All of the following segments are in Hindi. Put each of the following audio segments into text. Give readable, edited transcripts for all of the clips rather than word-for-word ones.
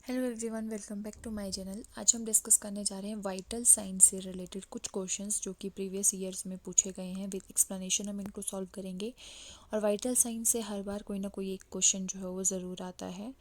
Hello everyone, welcome back to my channel. आज हम डिस्कस करने जा रहे हैं वाइटल साइंस से रिलेटेड कुछ क्वेश्चंस जो कि प्रीवियस ईयर्स में पूछे गए हैं। विद एक्सप्लेनेशन हम इनको सॉल्व करेंगे। और वाइटल साइंस से हर बार कोई ना कोई एक क्वेश्चन जो है वो ज़रूर आता है।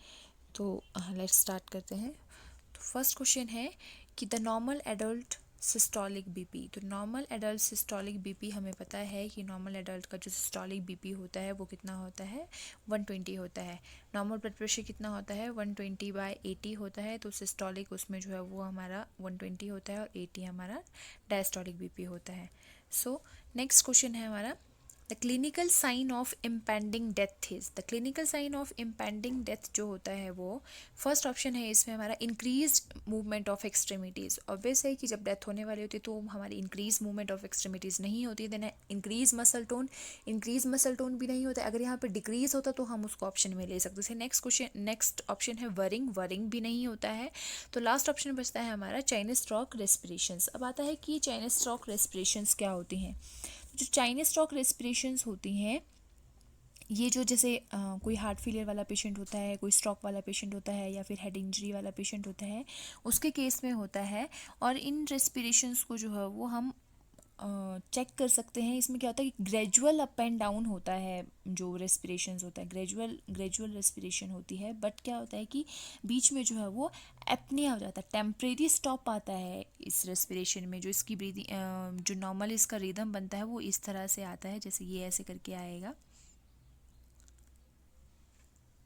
तो लेट्स स्टार्ट करते हैं। तो फर्स्ट क्वेश्चन है कि the normal adult systolic BP. तो नॉर्मल एडल्ट सिस्टोलिक बीपी हमें पता है कि नॉर्मल एडल्ट का जो सिस्टोलिक बीपी होता है वो कितना होता है, 120 होता है। नॉर्मल ब्लड प्रेशर कितना होता है, 120/80 होता है। तो सिस्टोलिक उसमें जो है वो हमारा 120 होता है और 80 हमारा डायस्टोलिक बीपी होता है। सो नेक्स्ट क्वेश्चन है हमारा, the clinical sign of impending death is. The clinical sign of impending death जो होता है वो फर्स्ट ऑप्शन है इसमें हमारा increase movement of extremities. Obvious है कि जब डेथ होने वाली होती है तो हमारी इंक्रीज मूवमेंट ऑफ एक्सट्रीमिटीज़ नहीं होती, then increase muscle tone. Increase muscle tone भी नहीं होता, अगर यहाँ पे डिक्रीज होता तो हम उसको ऑप्शन में ले सकते थे। नेक्स्ट क्वेश्चन, नेक्स्ट ऑप्शन है वरिंग। वरिंग भी नहीं होता है। तो लास्ट ऑप्शन बचता है हमारा चाइनीज स्ट्रोक रेस्पिरेशंस। अब आता है कि चाइनीज स्ट्रोक रेस्पिरेशंस क्या होती हैं। जो चाइनीज स्ट्रोक रेस्पिरेशंस होती हैं, ये जो जैसे कोई हार्ट फेलियर वाला पेशेंट होता है, कोई स्ट्रोक वाला पेशेंट होता है या फिर हेड इंजरी वाला पेशेंट होता है, उसके केस में होता है। और इन रेस्पिरेशंस को जो है वो हम चेक कर सकते हैं। इसमें क्या होता है कि ग्रेजुअल अप एंड डाउन होता है। जो रेस्पिरेशंस होता है ग्रेजुअल ग्रेजुअल रेस्पिरेशन होती है, बट क्या होता है कि बीच में जो है वो एपनिया हो जाता है, टेम्परेरी स्टॉप आता है इस रेस्पिरेशन में। जो इसकी ब्रीदिंग जो नॉर्मल इसका रिदम बनता है वो इस तरह से आता है, जैसे ये ऐसे करके आएगा।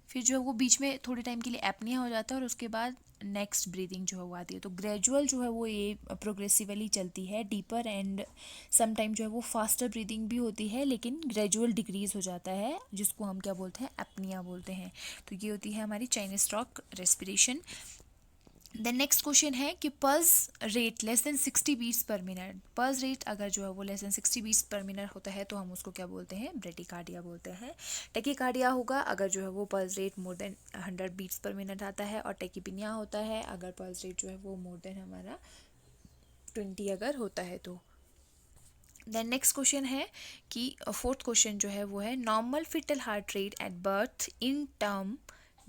फिर जो है वो बीच में थोड़े टाइम के लिए एपनिया हो जाता है और उसके बाद नेक्स्ट ब्रीदिंग जो है वो आती है। तो ग्रेजुअल जो है वो ये प्रोग्रेसिवली चलती है, डीपर एंड सम टाइम जो है वो फास्टर ब्रीदिंग भी होती है, लेकिन ग्रेजुअल डिक्रीज हो जाता है, जिसको हम क्या बोलते हैं, एपनिया बोलते हैं। तो ये होती है हमारी Cheyne Stokes respiration. Then next question है कि pulse rate less than 60 beats per minute. Pulse rate अगर जो है वो less than 60 beats per minute होता है तो हम उसको क्या बोलते हैं, ब्रेडिकार्डिया बोलते हैं। टेकिकार्डिया होगा अगर जो है वो pulse rate more than 100 beats per minute आता है। और टेकिपिनिया होता है अगर पल्स रेट जो है वो मोर देन हमारा 20 अगर होता है तो। देन नेक्स्ट क्वेश्चन है कि फोर्थ क्वेश्चन जो है वो है normal fetal heart rate at birth in term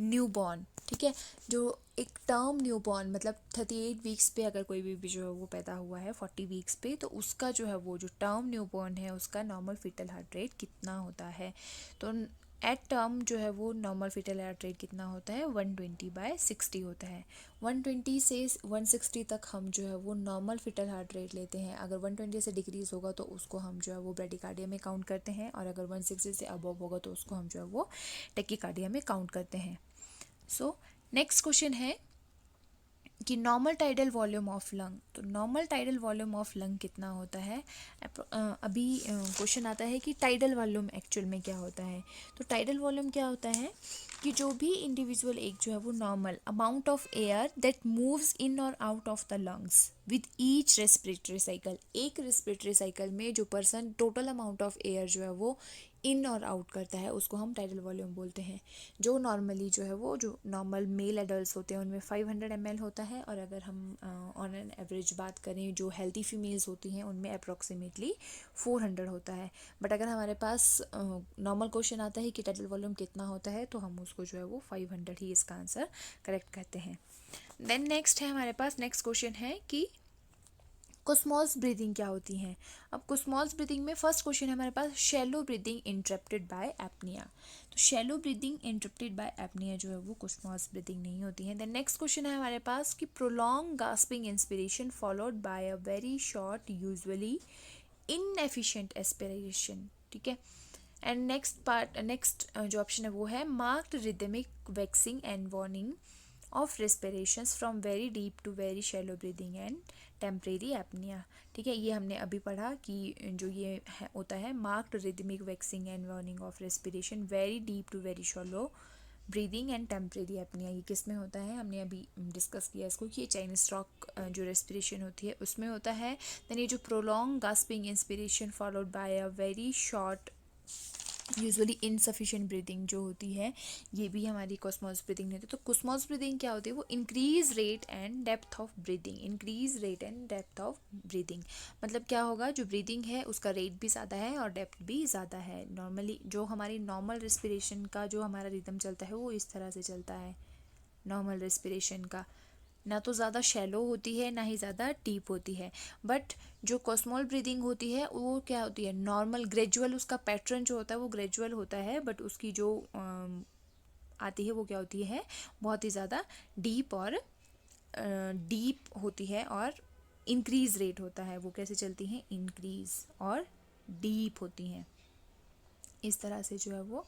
newborn. ठीक है, जो एक टर्म न्यूबॉर्न मतलब 38 वीक्स पे अगर कोई बेबी जो है वो पैदा हुआ है 40 वीक्स पे, तो उसका जो है वो जो टर्म न्यूबॉर्न है उसका नॉर्मल फिटल हार्ट रेट कितना होता है। तो एट टर्म जो है वो नॉर्मल फिटल हार्ट रेट कितना होता है, 120/60 होता है। 120 से 160 तक हम जो है वो नॉर्मल फिटल हार्ट रेट लेते हैं। अगर 120 से डिक्रीज होगा तो उसको हम जो है वो ब्रेडिकार्डिया में काउंट करते हैं, और अगर 160 से अबव होगा तो उसको हम जो है वो टेकिकार्डिया में काउंट करते हैं। सो नेक्स्ट क्वेश्चन है कि normal tidal volume of lung. तो normal tidal volume of lung कितना होता है। अभी क्वेश्चन आता है कि टाइडल वॉल्यूम एक्चुअल में क्या होता है। तो टाइडल वॉल्यूम क्या होता है कि जो भी इंडिविजुअल एक जो है वो normal amount of air that moves in और out of the lungs with each respiratory cycle. एक रेस्पिरेटरी साइकिल में जो person total amount of air जो है वो इन और आउट करता है उसको हम टाइडल वॉल्यूम बोलते हैं। जो नॉर्मली जो है वो जो नॉर्मल मेल एडल्ट्स होते हैं उनमें 500 ml होता है, और अगर हम ऑन एन एवरेज बात करें जो हेल्थी फीमेल्स होती हैं उनमें अप्रॉक्सीमेटली 400 होता है। बट अगर हमारे पास नॉर्मल क्वेश्चन आता है कि टाइडल वॉल्यूम कितना होता है तो हम उसको जो है वो 500 ही इसका आंसर करेक्ट कहते हैं। देन नेक्स्ट है हमारे पास, नेक्स्ट क्वेश्चन है कि कुस्मॉस ब्रीदिंग क्या होती है। अब कुस्मॉस ब्रीदिंग में फर्स्ट क्वेश्चन है हमारे पास, shallow breathing interrupted by apnoea. तो shallow breathing interrupted by apnoea जो है वो कुस्मॉस ब्रीदिंग नहीं होती है। देन नेक्स्ट क्वेश्चन है हमारे पास कि prolong gasping inspiration followed by a very short usually inefficient aspiration. ठीक है। एंड नेक्स्ट पार्ट, नेक्स्ट जो ऑप्शन है वो है marked rhythmic waxing and warning of respirations from very deep to very shallow breathing and temporary apnoea. ठीक है, ये हमने अभी पढ़ा कि जो ये होता है marked rhythmic waxing and warning of respiration very deep to very shallow breathing and temporary apnoea, ये किस में होता है, हमने अभी डिस्कस किया इसको कि ये चाइनीज स्ट्रोक जो रेस्पिरेशन होती है उसमें होता है। देन ये जो prolong gasping inspiration followed by a very short usually insufficient breathing जो होती है ये भी हमारी कोस्मॉस ब्रीदिंग नहीं होती। तो कोस्मॉस ब्रीदिंग क्या होती है, वो increase rate and depth of breathing. Increase rate and depth of breathing मतलब क्या होगा, जो ब्रीदिंग है उसका रेट भी ज़्यादा है और डेप्थ भी ज़्यादा है। नॉर्मली जो हमारी नॉर्मल रेस्पिरेशन का जो हमारा रिदम चलता है वो इस तरह से चलता है। नॉर्मल रेस्पिरेशन का, ना तो ज़्यादा शैलो होती है ना ही ज़्यादा डीप होती है। बट जो कॉस्मोल ब्रीदिंग होती है वो क्या होती है, नॉर्मल ग्रेजुअल, उसका पैटर्न जो होता है वो ग्रेजुअल होता है, बट उसकी जो आती है वो क्या होती है, बहुत ही ज़्यादा डीप और डीप होती है और इंक्रीज रेट होता है। वो कैसे चलती हैं, इंक्रीज और डीप होती हैं। इस तरह से जो है वो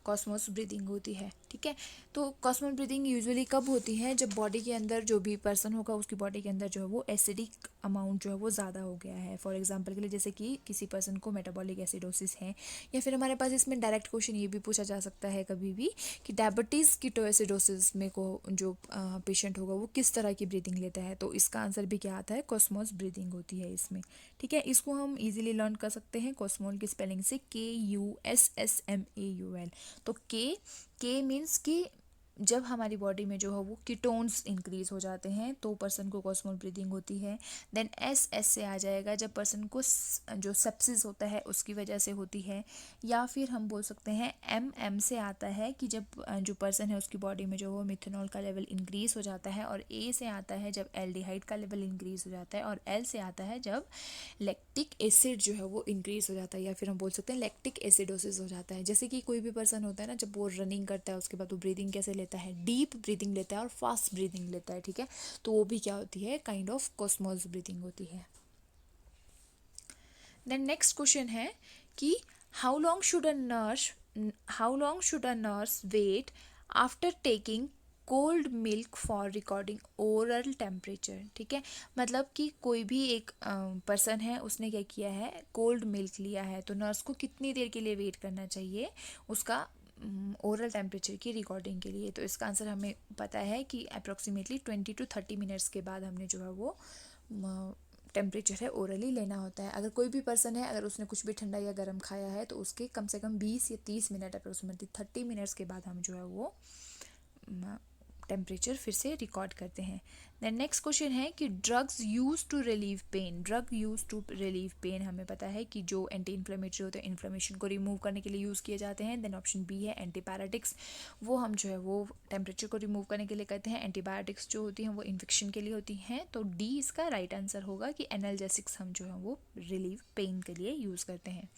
कॉस्मोस ब्रीदिंग होती है। ठीक है, तो कॉस्मोस ब्रीदिंग यूजुअली कब होती है, जब बॉडी के अंदर जो भी पर्सन होगा उसकी बॉडी के अंदर जो है वो एसिडिक अमाउंट जो है वो ज़्यादा हो गया है। फॉर एग्जांपल के लिए जैसे कि किसी पर्सन को मेटाबॉलिक एसिडोसिस है, या फिर हमारे पास इसमें डायरेक्ट क्वेश्चन ये भी पूछा जा सकता है कभी भी कि डायबिटीज़ कीटोएसिडोसिस में को जो पेशेंट होगा वो किस तरह की ब्रीदिंग लेता है, तो इसका आंसर भी क्या आता है, कॉस्मोस ब्रीदिंग होती है इसमें। ठीक है, इसको हम इजीली लर्न कर सकते हैं कॉस्मोल की स्पेलिंग से, KUSSMAUL। तो के मीन्स कि जब हमारी बॉडी में जो है वो कीटोन्स इंक्रीज हो जाते हैं तो पर्सन को कॉस्मोल ब्रीदिंग होती है। देन एस से आ जाएगा जब पर्सन को जो सेप्सिस होता है उसकी वजह से होती है, या फिर हम बोल सकते हैं एम से आता है कि जब जो पर्सन है उसकी बॉडी में जो वो मिथेनॉल का लेवल इंक्रीज हो जाता है, और ए से आता है जब एल्डिहाइड का लेवल इंक्रीज हो जाता है, और एल से आता है जब लैक्टिक एसिड जो है वो इंक्रीज हो जाता है, या फिर हम बोल सकते हैं लैक्टिक एसिडोसिस हो जाता है। जैसे कि कोई भी पर्सन होता है ना, जब वो रनिंग करता है उसके बाद वो ब्रीदिंग कैसे लेता है, डीप ब्रीदिंग लेता है और फास्ट ब्रीदिंग लेता है। ठीक है, तो वो भी क्या होती है, काइंड ऑफ कॉस्मोस ब्रीदिंग होती है। देन नेक्स्ट क्वेश्चन है कि how long should a nurse wait after taking cold milk for recording oral temperature. ठीक है, मतलब कि कोई भी एक पर्सन है, उसने क्या किया है, कोल्ड मिल्क लिया है, तो नर्स को कितनी देर के लिए वेट करना चाहिए उसका ओरल टेम्परेचर की रिकॉर्डिंग के लिए। तो इसका आंसर हमें पता है कि अप्रॉक्सीमेटली 20 to 30 मिनट्स के बाद हमने जो है वो टेम्परेचर है ओरली लेना होता है। अगर कोई भी पर्सन है, अगर उसने कुछ भी ठंडा या गर्म खाया है तो उसके कम से कम 20 या 30 मिनट, अप्रोक्सीमेटली 30 मिनट्स के बाद हम जो है वो टेम्परेचर फिर से रिकॉर्ड करते हैं। देन नेक्स्ट क्वेश्चन है कि drugs use to relieve pain. Drug use to relieve pain, हमें पता है कि जो एंटी इन्फ्लेमेटरी होते हैं इन्फ्लेमेशन को रिमूव करने के लिए यूज़ किए जाते हैं। देन ऑप्शन बी है एंटीबायोटिक्स, वो हम जो है वो टेम्परेचर को रिमूव करने के लिए कहते हैं। एंटीबायोटिक्स जो होती हैं वो इन्फेक्शन के लिए होती हैं। तो डी इसका राइट आंसर होगा कि एनाल्जेसिक्स हम जो है वो रिलीव पेन के लिए यूज़ करते हैं।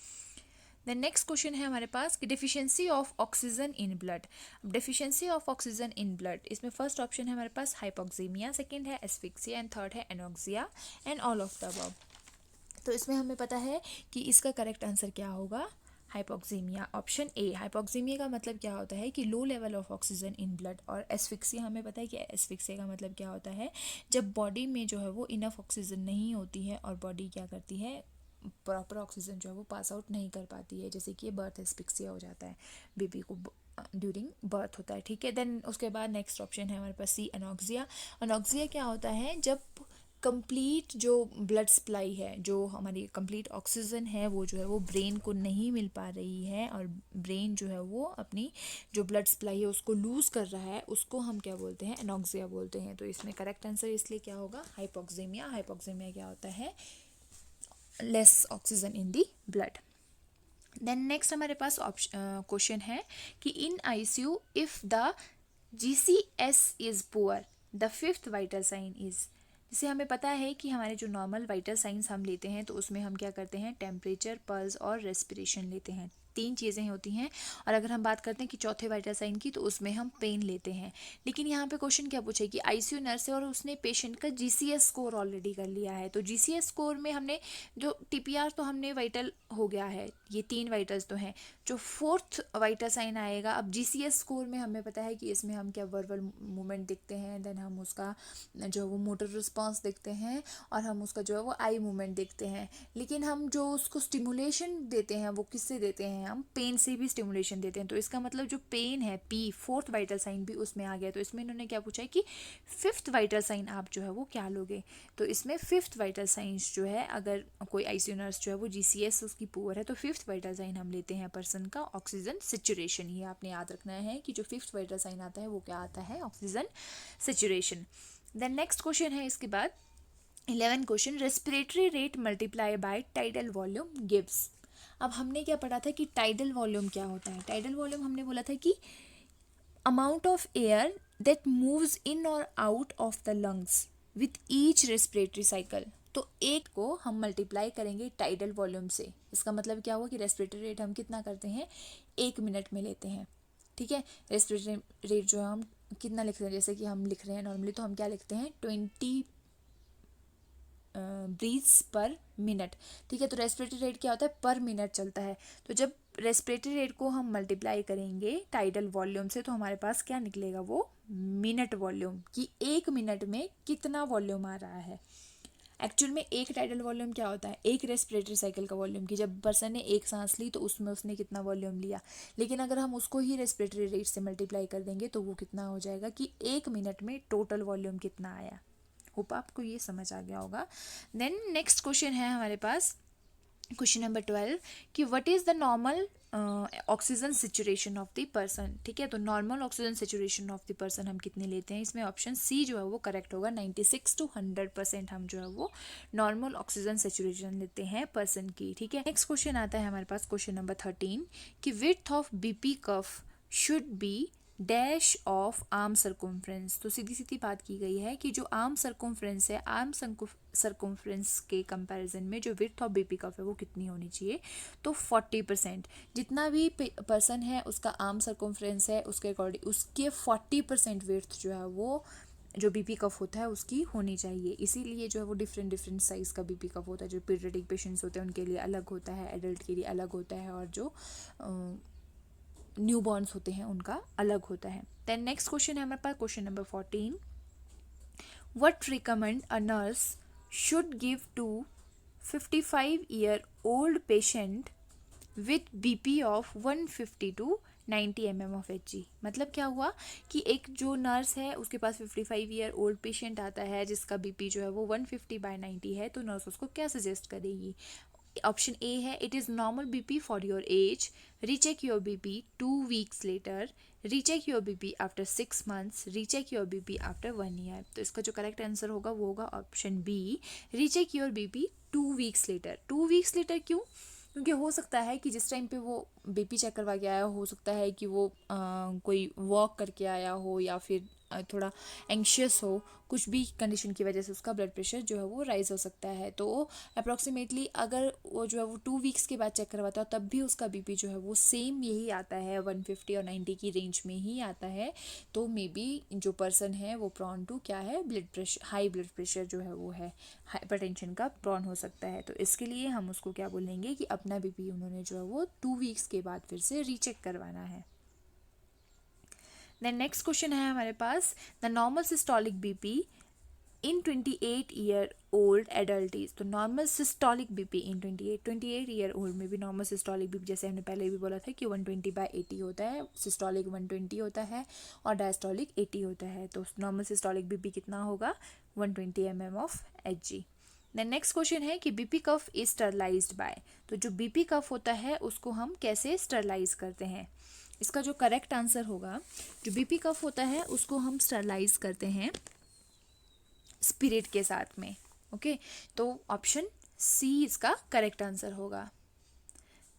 देन नेक्स्ट क्वेश्चन है हमारे पास कि deficiency of oxygen in blood. Deficiency of oxygen in blood, इसमें फर्स्ट ऑप्शन है हमारे पास हाइपोक्सीमिया, सेकंड है एस्फिक्सिया एंड थर्ड है anoxia and all of the above. तो इसमें हमें पता है कि इसका करेक्ट आंसर क्या होगा, हाइपोक्सीमिया, ऑप्शन ए। हाइपोक्सीमिया का मतलब क्या होता है कि low level of oxygen in blood, और एस्फिक्सिया हमें पता है कि एस्फिक्सिया का मतलब क्या होता है, जब बॉडी में जो है वो इनफ ऑक्सीजन नहीं होती है और बॉडी क्या करती है, प्रॉपर ऑक्सीजन जो है वो पास आउट नहीं कर पाती है, जैसे कि ये बर्थ एस्फिक्सिया हो जाता है, बेबी को ड्यूरिंग बर्थ होता है। ठीक है, देन उसके बाद नेक्स्ट ऑप्शन है हमारे पास सी, अनॉक्सिया। अनॉक्सिया क्या होता है, जब कंप्लीट जो ब्लड सप्लाई है, जो हमारी कंप्लीट ऑक्सीजन है वो जो है वो ब्रेन को नहीं मिल पा रही है, और ब्रेन जो है वो अपनी जो ब्लड सप्लाई है उसको लूज़ कर रहा है, उसको हम क्या बोलते हैं, एनॉक्सिया बोलते हैं। तो इसमें करेक्ट आंसर इसलिए क्या होगा, हाइपोक्सीमिया। हाइपोक्सीमिया क्या होता है, less oxygen in the blood. Then next हमारे पास क्वेश्चन है कि in ICU if the GCS is poor the fifth vital sign is. जैसे हमें पता है कि हमारे जो नॉर्मल वाइटल साइंस हम लेते हैं तो उसमें हम क्या करते हैं, टेम्परेचर, पल्स और रेस्पिरेशन लेते हैं, 3 चीज़ें होती हैं। और अगर हम बात करते हैं कि चौथे वाइटल साइन की, तो उसमें हम पेन लेते हैं। लेकिन यहाँ पे क्वेश्चन क्या पूछे कि आईसीयू नर्स है और उसने पेशेंट का GCS स्कोर ऑलरेडी कर लिया है, तो GCS स्कोर में हमने जो TPR तो हमने वाइटल हो गया है, ये 3 वाइटल्स तो हैं, जो फोर्थ वाइटल साइन आएगा। अब GCS स्कोर में हमें पता है कि इसमें हम क्या वर्बल मूवमेंट देखते हैं, देन हम उसका जो वो मोटर रिस्पॉन्स देखते हैं, और हम उसका जो है वो आई मूवमेंट देखते हैं। लेकिन हम जो उसको स्टिमुलेशन देते हैं वो किससे देते हैं, हम पेन से भी स्टिमुलेशन देते हैं। तो इसका मतलब जो पेन है, पी, फोर्थ वाइटल साइन भी उसमें आ गया। तो इसमें इन्होंने क्या पूछा है कि फिफ्थ वाइटल साइन आप जो है वो क्या लोगे। तो इसमें फिफ्थ वाइटल साइंस जो है, अगर कोई आईसीयू नर्स जो है वो GCS उसकी पुअर है, तो फिफ्थ वाइटल साइन हम लेते हैं पर्सन का ऑक्सीजन सेचुरेशन। ये आपने याद रखना है कि जो फिफ्थ वाइटल साइन आता है वो क्या आता है, oxygen saturation. Then next question है इसके बाद 11 question, respiratory rate multiply by tidal volume gives. अब हमने क्या पढ़ा था कि टाइडल वॉल्यूम क्या होता है। टाइडल वॉल्यूम हमने बोला था कि amount of air that moves in or out of the lungs with each respiratory cycle। तो एक को हम मल्टीप्लाई करेंगे टाइडल वॉल्यूम से। इसका मतलब क्या हुआ कि रेस्पिरेटरी रेट हम कितना करते हैं, 1 मिनट में लेते हैं। ठीक है, रेस्पिरेटरी रेट जो हम कितना लिखते हैं, जैसे कि हम लिख रहे हैं नॉर्मली, तो हम क्या लिखते हैं 20 ब्रीथ्स पर मिनट। ठीक है, तो रेस्पिरेटरी रेट क्या होता है, पर मिनट चलता है। तो जब रेस्पिरेटरी रेट को हम मल्टीप्लाई करेंगे टाइडल वॉल्यूम से, तो हमारे पास क्या निकलेगा, वो मिनट वॉल्यूम, कि 1 मिनट में कितना वॉल्यूम आ रहा है। एक्चुअल में एक टाइडल वॉल्यूम क्या होता है, एक रेस्पिरेटरी साइकिल का वॉल्यूम, कि जब पर्सन ने एक सांस ली तो उसमें उसने कितना वॉल्यूम लिया। लेकिन अगर हम उसको ही रेस्पिरेटरी रेट से मल्टीप्लाई कर देंगे तो वो कितना हो जाएगा कि 1 मिनट में टोटल वॉल्यूम कितना आया। होप आपको ये समझ आ गया होगा। देन नेक्स्ट क्वेश्चन है हमारे पास, क्वेश्चन नंबर 12, कि what is the normal oxygen saturation of the person. ठीक है, तो normal oxygen saturation of the person हम कितने लेते हैं, इसमें ऑप्शन सी जो है वो करेक्ट होगा। 96 to 100% हम जो है वो नॉर्मल ऑक्सीजन सेचुरेशन लेते हैं पर्सन की। ठीक है, नेक्स्ट क्वेश्चन आता है हमारे पास, क्वेश्चन नंबर 13, कि width of BP cuff should be dash of arm circumference. तो सीधी सीधी बात की गई है कि जो आर्म सर्कम्फ्रेंस है, आर्म सर्कम्फ्रेंस के कंपैरिजन में जो विड्थ ऑफ बीपी कफ है वो कितनी होनी चाहिए, तो 40%। जितना भी पर्सन है उसका आर्म सर्कम्फ्रेंस है, उसके अकॉर्डिंग उसके 40% विड्थ जो है वो जो बीपी कफ होता है उसकी होनी चाहिए। इसीलिए जो है वो डिफरेंट साइज़ का बीपी कफ होता है। जो पीडियाट्रिक पेशेंट्स होते हैं उनके लिए अलग होता है, एडल्ट के लिए अलग होता है, और जो न्यूबॉर्न्स होते हैं उनका अलग होता है। देन नेक्स्ट क्वेश्चन है हमारे पास, question number 14, what recommend a nurse should give to 55-year-old patient with BP of 150 to 90 mm of Hg। मतलब क्या हुआ कि एक जो नर्स है उसके पास 55-year-old पेशेंट आता है जिसका बीपी जो है वो 150/90 है, तो नर्स उसको क्या सजेस्ट करेगी। ऑप्शन ए है, it is normal BP for your age, recheck your BP 2 weeks later, recheck your BP after 6 months, recheck your BP after 1 year। तो इसका जो करेक्ट आंसर होगा वो होगा option B, recheck your BP 2 weeks later. 2 weeks later क्यों, क्योंकि हो सकता है कि जिस टाइम पे वो बीपी चेक करवा के आया हो सकता है कि वो कोई वॉक करके आया हो या फिर थोड़ा एंशियस हो, कुछ भी कंडीशन की वजह से उसका ब्लड प्रेशर जो है वो राइज हो सकता है। तो अप्रॉक्सीमेटली अगर वो जो है वो 2 weeks के बाद चेक करवाता है तब भी उसका बीपी जो है वो सेम यही आता है, 150 और 90 की रेंज में ही आता है, तो मे बी जो पर्सन है वो प्रॉन टू क्या है, blood pressure, high blood pressure जो है वो है, हाइपरटेंशन का प्रॉन हो सकता है। तो इसके लिए हम उसको क्या बोलेंगे कि अपना बीपी उन्होंने जो है वो 2 weeks के बाद फिर से रीचेक करवाना है। देन नेक्स्ट क्वेश्चन है हमारे पास, the normal systolic BP in 28-year-old adult is. तो normal systolic BP in 28-year-old में भी नॉर्मल सिस्टोलिक बीपी जैसे हमने पहले भी बोला था कि 120/80 होता है, सिस्टोलिक 120 होता है और डायस्टोलिक 80 होता है। तो नॉर्मल सिस्टोलिक बीपी कितना होगा, 120 mm of Hg। Then next question है कि BP cuff is sterilised by. तो जो बीपी कफ होता है उसको हम कैसे स्टरलाइज करते हैं। इसका जो करेक्ट आंसर होगा, जो बीपी कफ होता है उसको हम स्टरलाइज करते हैं स्पिरिट के साथ में। ओके, तो ऑप्शन सी इसका करेक्ट आंसर होगा।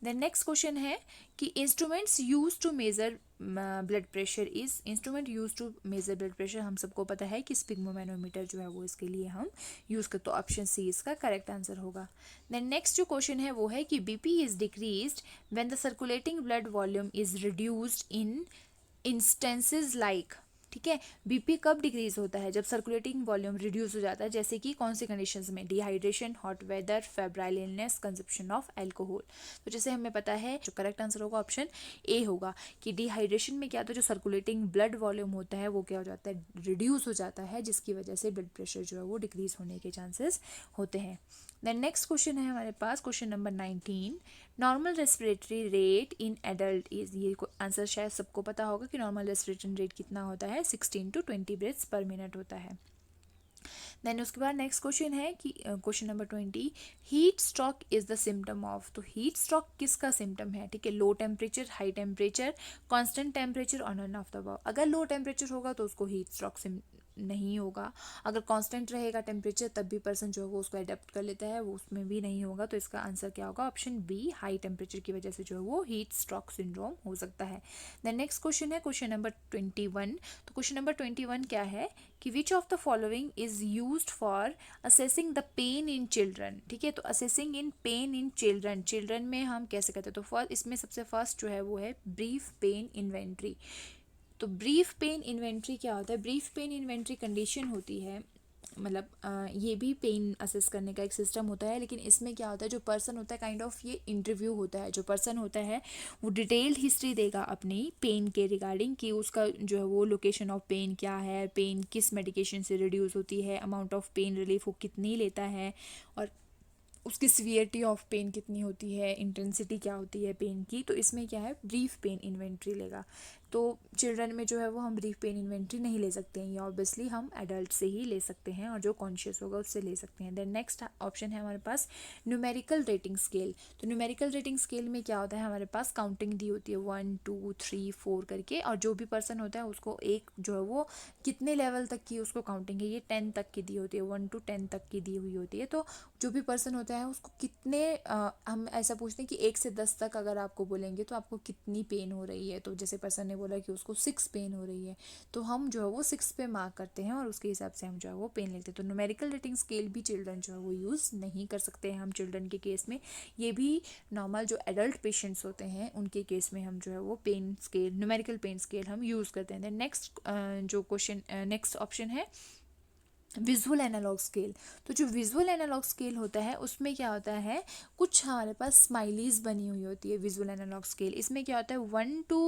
देन नेक्स्ट क्वेश्चन है कि instruments use to measure blood pressure is. Instrument use to measure blood pressure हम सबको पता है कि स्पिग्मोमैनोमीटर जो है वो इसके लिए हम यूज करते, तो ऑप्शन सी इसका करेक्ट आंसर होगा। देन नेक्स्ट जो क्वेश्चन है वो है कि BP is decreased when the circulating blood volume is reduced in instances like. ठीक है, बीपी कब डिक्रीज होता है, जब सर्कुलेटिंग वॉल्यूम रिड्यूस हो जाता है, जैसे कि कौन सी कंडीशंस में, dehydration, hot weather, febrile illness, consumption of alcohol. तो जैसे हमें पता है जो करेक्ट आंसर होगा ऑप्शन ए होगा कि डिहाइड्रेशन में क्या होता है, जो सर्कुलेटिंग ब्लड वॉल्यूम होता है वो क्या हो जाता है, रिड्यूस हो जाता है, जिसकी वजह से ब्लड प्रेशर जो है वो डिक्रीज होने के चांसेस होते हैं। देन नेक्स्ट क्वेश्चन है हमारे पास, question number 19, normal respiratory rate in adult is. ये आंसर शायद सबको पता होगा कि नॉर्मल रेस्पिरेटरी रेट कितना होता है, 16 to 20 ब्रेथ्स पर मिनट होता है। देन उसके बाद नेक्स्ट क्वेश्चन है कि question number 20, heat stroke is the symptom of. तो हीट स्ट्रोक किसका सिम्टम है, ठीक है, low temperature, high temperature, constant temperature और नन ऑफ द अबव। अगर लो टेम्परेचर होगा तो उसको हीट स्ट्रोक नहीं होगा। अगर कांस्टेंट रहेगा टेम्परेचर तब भी पर्सन जो है वो उसको अडेप्ट कर लेता है, वो उसमें भी नहीं होगा। तो इसका आंसर क्या होगा? ऑप्शन बी, हाई टेम्परेचर की वजह से जो है वो हीट स्ट्रोक सिंड्रोम हो सकता है। देन नेक्स्ट क्वेश्चन है क्वेश्चन नंबर 21। तो क्वेश्चन नंबर 21 क्या है कि which of the following is used for assessing the pain in children. ठीक है, तो assessing in pain in children, children में हम कैसे करते हैं? तो फर्स्ट इसमें सबसे फर्स्ट जो है वो है ब्रीफ पेन इन्वेंट्री। तो ब्रीफ पेन इन्वेंट्री क्या होता है? ब्रीफ पेन इन्वेंट्री कंडीशन होती है, मतलब ये भी पेन असेस करने का एक सिस्टम होता है, लेकिन इसमें क्या होता है, जो पर्सन होता है काइंड ऑफ ये इंटरव्यू होता है। जो पर्सन होता है वो डिटेल्ड हिस्ट्री देगा अपनी पेन के रिगार्डिंग, कि उसका जो है वो लोकेशन ऑफ पेन क्या है, पेन किस मेडिकेशन से रिड्यूस होती है, अमाउंट ऑफ पेन रिलीफ वो कितनी लेता है, और उसकी सीवियरिटी ऑफ पेन कितनी होती है, इंटेंसिटी क्या होती है पेन की। तो इसमें क्या है, ब्रीफ पेन इन्वेंट्री लेगा। तो चिल्ड्रन में जो है वो हम ब्रीफ पेन इन्वेंट्री नहीं ले सकते हैं, ये ऑब्वियसली हम एडल्ट से ही ले सकते हैं, और जो कॉन्शियस होगा उससे ले सकते हैं। देन नेक्स्ट ऑप्शन है हमारे पास न्यूमेरिकल रेटिंग स्केल। तो न्यूमेरिकल रेटिंग स्केल में क्या होता है, हमारे पास काउंटिंग दी होती है 1 2 3 4 करके, और जो भी पर्सन होता है उसको एक जो है वो कितने लेवल तक की उसको काउंटिंग है, ये 10 तक की दी होती है, 1 to 10 तक की दी हुई होती है। तो जो भी पर्सन होता है उसको कितने हम ऐसा पूछते हैं कि 1 से 10 तक अगर आपको बोलेंगे तो आपको कितनी पेन हो रही है। तो जैसे पर्सन ने बोला कि उसको 6 पेन हो रही है, तो हम जो है वो 6 पे मार्क करते हैं और उसके हिसाब से हम जो है वो पेन लेते हैं। तो न्यूमेरिकल रेटिंग स्केल भी चिल्ड्रन जो है वो यूज़ नहीं कर सकते हैं हम चिल्ड्रन के केस में। ये भी नॉर्मल जो एडल्ट पेशेंट्स होते हैं उनके केस में हम जो है वो pain scale, numerical pain scale हम यूज़ करते हैं। नेक्स्ट जो क्वेश्चन, नेक्स्ट ऑप्शन है विजुअल एनालॉग स्केल। तो जो विजुअल एनालॉग स्केल होता है उसमें क्या होता है, कुछ हमारे पास स्माइलीज बनी हुई होती है विजुअल एनालॉग स्केल। इसमें क्या होता है 1 to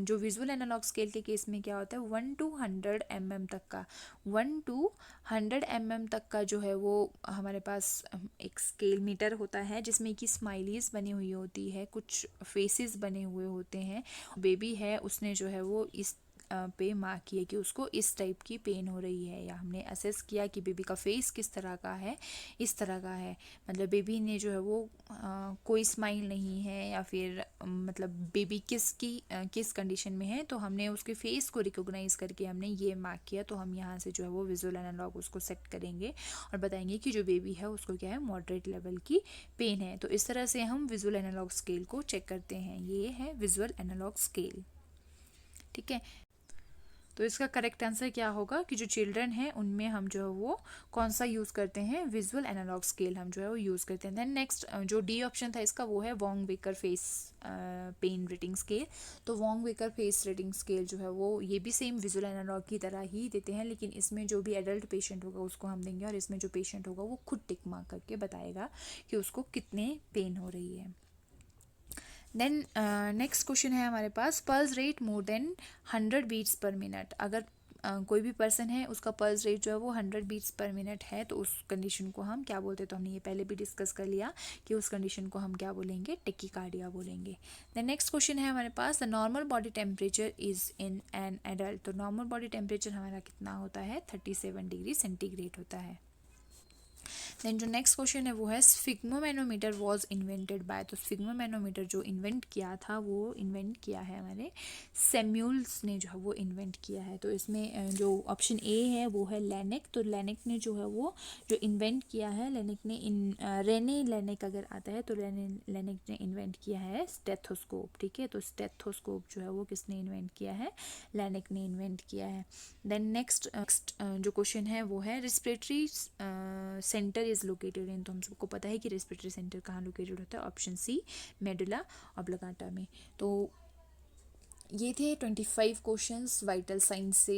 जो विजुअल एनालॉग स्केल के केस में क्या होता है 1 to 100 mm तक का, 1 to 100 mm तक का जो है वो हमारे पास एक स्केल मीटर होता है, जिसमें कि स्माइलीज बनी हुई होती है, कुछ फेसेस बने हुए होते हैं। बेबी है उसने जो है वो इस पे मार्क किया कि उसको इस टाइप की पेन हो रही है, या हमने असेस किया कि बेबी का फेस किस तरह का है, इस तरह का है। मतलब बेबी ने जो है वो कोई स्माइल नहीं है, या फिर मतलब बेबी किस कंडीशन में है, तो हमने उसके फेस को रिकॉग्नाइज करके हमने ये मार्क किया। तो हम यहाँ से जो है वो विजुअल एनालॉग उसको सेट करेंगे और बताएंगे कि जो बेबी है उसको क्या है, मॉडरेट लेवल की पेन है। तो इस तरह से हम विजुअल एनालॉग स्केल को चेक करते हैं। ये है विजुअल एनालॉग स्केल। ठीक है, तो इसका करेक्ट आंसर क्या होगा कि जो चिल्ड्रन है उनमें हम जो है वो कौन सा यूज़ करते हैं, विजुअल एनालॉग स्केल हम जो है वो यूज़ करते हैं। देन नेक्स्ट जो डी ऑप्शन था इसका वो है Wong Baker face pain rating scale. तो Wong Baker face rating scale जो है वो ये भी सेम विजुअल एनालॉग की तरह ही देते हैं, लेकिन इसमें जो भी एडल्ट पेशेंट होगा उसको हम देंगे, और इसमें जो पेशेंट होगा वो खुद टिक मार्क करके बताएगा कि उसको कितने पेन हो रही है। देन नेक्स्ट क्वेश्चन है हमारे पास pulse rate more than 100 beats per minute. अगर कोई भी पर्सन है उसका पल्स रेट जो है वो 100 बीट्स पर मिनट है, तो उस कंडीशन को हम क्या बोलते हैं? तो हमने ये पहले भी डिस्कस कर लिया कि उस कंडीशन को हम क्या बोलेंगे, टेकीकार्डिया बोलेंगे। देन नेक्स्ट क्वेश्चन है हमारे पास the normal body temperature is in an adult. तो नॉर्मल बॉडी टेम्परेचर हमारा कितना होता है? 37 डिग्री सेंटीग्रेड होता है। देन जो नेक्स्ट क्वेश्चन है वो है स्फिग्मोमैनोमीटर वाज इन्वेंटेड बाय। तो स्फिग्मोमैनोमीटर जो इन्वेंट किया था वो इन्वेंट किया है हमारे सैम्यूल्स ने जो है वो इन्वेंट किया है। तो इसमें जो ऑप्शन ए है वो है लेनेक। तो लेनेक ने जो है वो जो इन्वेंट किया है, लेनेक ने रेने लेनेक अगर आता है तो लेनेक ने इन्वेंट किया है स्टेथोस्कोप। ठीक है, तो स्टेथोस्कोप जो है वो किसने इन्वेंट किया है? लेनेक ने इन्वेंट किया है। देन नेक्स्ट जो क्वेश्चन है वो है respiratory centre is located in. तो हम सबको पता है कि रेस्पिरेटरी सेंटर कहाँ लोकेटेड होता है, ऑप्शन सी मेडुला ऑब्लिगाटा में। तो ये थे 25 क्वेश्चंस वाइटल साइंस से,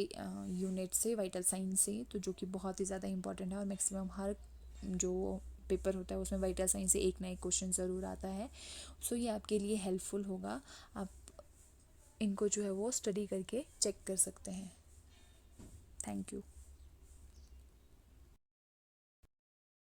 यूनिट से, वाइटल साइंस से, तो जो कि बहुत ही ज़्यादा इंपॉर्टेंट है, और मैक्सिमम हर जो पेपर होता है उसमें वाइटल साइंस से एक ना एक क्वेश्चन ज़रूर आता है। सो ये आपके लिए हेल्पफुल होगा, आप इनको जो है वो स्टडी करके चेक कर सकते हैं। Thank you.